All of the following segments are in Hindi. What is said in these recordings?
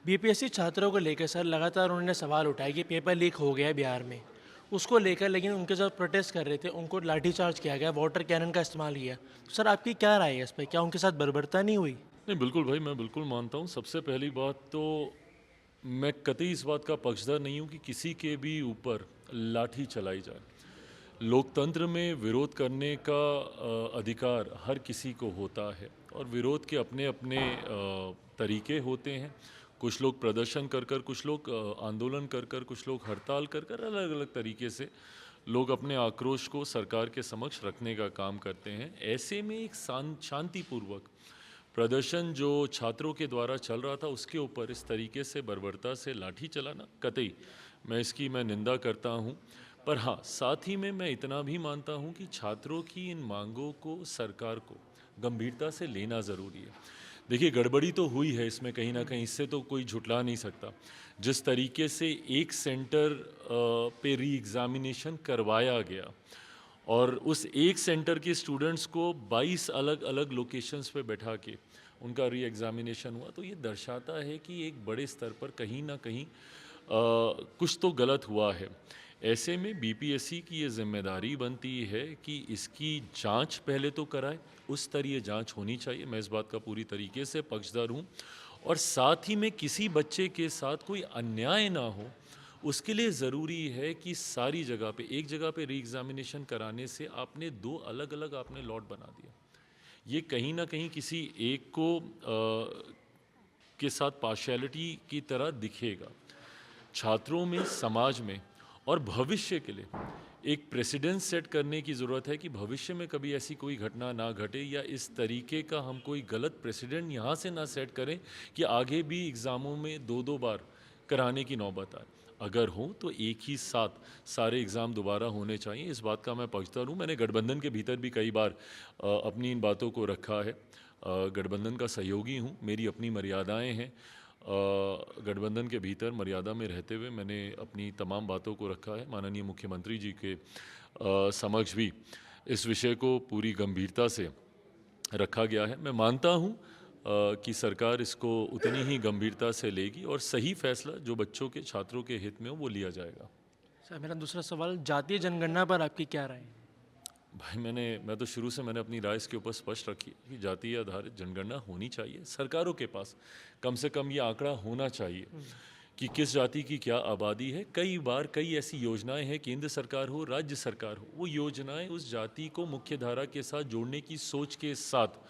बीपीएससी छात्रों को लेकर सर लगातार उन्होंने सवाल उठाए कि पेपर लीक हो गया है बिहार में। उसको लेकर लेकिन उनके साथ प्रोटेस्ट कर रहे थे, उनको लाठीचार्ज किया गया, वाटर कैनन का इस्तेमाल किया। तो सर आपकी क्या राय है इस पे? क्या उनके साथ बर्बरता नहीं हुई? नहीं, बिल्कुल भाई, मैं बिल्कुल मानता हूँ। सबसे पहली बात तो मैं कतई इस बात का पक्षधर नहीं हूँ कि किसी के भी ऊपर लाठी चलाई जाए। लोकतंत्र में विरोध करने का अधिकार हर किसी को होता है और विरोध के अपने-अपने तरीके होते हैं। कुछ लोग प्रदर्शन कर कर, कुछ लोग आंदोलन कर कर, कुछ लोग हड़ताल कर कर, अलग-अलग तरीके से लोग अपने आक्रोश को सरकार के समक्ष रखने का काम करते हैं। ऐसे में एक शांतिपूर्वक प्रदर्शन जो छात्रों के द्वारा चल रहा था, उसके ऊपर इस तरीके से बर्बरता से लाठी चलाना, कतई मैं निंदा करता हूँ। पर हाँ, साथ ही में मैं इतना भी मानता हूँ कि छात्रों की इन मांगों को सरकार को गंभीरता से लेना ज़रूरी है। देखिए, गड़बड़ी तो हुई है इसमें कहीं न कहीं, इससे तो कोई झुठला नहीं सकता। जिस तरीके से एक सेंटर पे री एग्ज़ामिनेशन करवाया गया और उस एक सेंटर के स्टूडेंट्स को 22 अलग-अलग लोकेशंस पे बैठा के उनका री एग्ज़ामिनेशन हुआ, तो ये दर्शाता है कि एक बड़े स्तर पर कहीं न कहीं कुछ तो गलत हुआ है। ऐसे में बीपीएससी की ये ज़िम्मेदारी बनती है कि इसकी जांच पहले तो कराए, उस स्तरीय जांच होनी चाहिए। मैं इस बात का पूरी तरीके से पक्षधर हूँ और साथ ही में किसी बच्चे के साथ कोई अन्याय ना हो, उसके लिए ज़रूरी है कि सारी जगह पे एक जगह पे री एग्ज़ामिनेशन कराने से आपने 2 अलग-अलग आपने लॉट बना दिया। ये कहीं न कहीं किसी एक को के साथ पार्शियलिटी की तरह दिखेगा। छात्रों में, समाज में और भविष्य के लिए एक प्रेसिडेंस सेट करने की ज़रूरत है कि भविष्य में कभी ऐसी कोई घटना ना घटे या इस तरीके का हम कोई गलत प्रेसिडेंट यहाँ से ना सेट करें कि आगे भी एग्ज़ामों में 2-2 बार कराने की नौबत आए। अगर हो तो एक ही साथ सारे एग्ज़ाम दोबारा होने चाहिए, इस बात का मैं पक्षधर हूँ। मैंने गठबंधन के भीतर भी कई बार अपनी इन बातों को रखा है। गठबंधन का सहयोगी हूँ, मेरी अपनी मर्यादाएँ हैं। गठबंधन के भीतर मर्यादा में रहते हुए मैंने अपनी तमाम बातों को रखा है। माननीय मुख्यमंत्री जी के समक्ष भी इस विषय को पूरी गंभीरता से रखा गया है। मैं मानता हूँ कि सरकार इसको उतनी ही गंभीरता से लेगी और सही फैसला जो बच्चों के, छात्रों के हित में हो, वो लिया जाएगा। सर मेरा दूसरा सवाल, जातीय जनगणना पर आपकी क्या राय है? भाई, मैं तो शुरू से मैंने अपनी राय इसके ऊपर स्पष्ट रखी है कि जातीय आधारित जनगणना होनी चाहिए। सरकारों के पास कम से कम ये आंकड़ा होना चाहिए कि किस जाति की क्या आबादी है। कई बार कई ऐसी योजनाएं हैं, केंद्र सरकार हो, राज्य सरकार हो, वो योजनाएं उस जाति को मुख्य धारा के साथ जोड़ने की सोच के साथ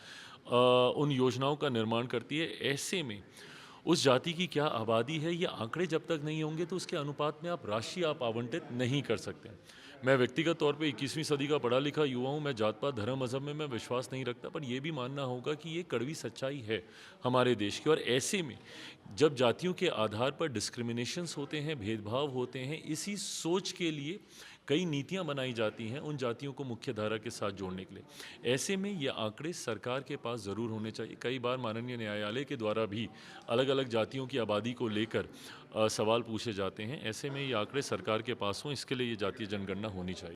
उन योजनाओं का निर्माण करती है। ऐसे में उस जाति की क्या आबादी है, ये आंकड़े जब तक नहीं होंगे तो उसके अनुपात में आप राशि आप आवंटित नहीं कर सकते। मैं व्यक्तिगत तौर पे 21वीं सदी का पढ़ा लिखा युवा हूँ। मैं जात-पात, धर्म, मज़हब में मैं विश्वास नहीं रखता, पर ये भी मानना होगा कि ये कड़वी सच्चाई है हमारे देश की। और ऐसे में जब जातियों के आधार पर डिस्क्रिमिनेशंस होते हैं, भेदभाव होते हैं, इसी सोच के लिए कई नीतियाँ बनाई जाती हैं उन जातियों को मुख्य धारा के साथ जोड़ने के लिए। ऐसे में ये आंकड़े सरकार के पास ज़रूर होने चाहिए। कई बार माननीय न्यायालय के द्वारा भी अलग-अलग जातियों की आबादी को लेकर सवाल पूछे जाते हैं। ऐसे में ये आंकड़े सरकार के पास हों, इसके लिए ये जातीय जनगणना होनी चाहिए।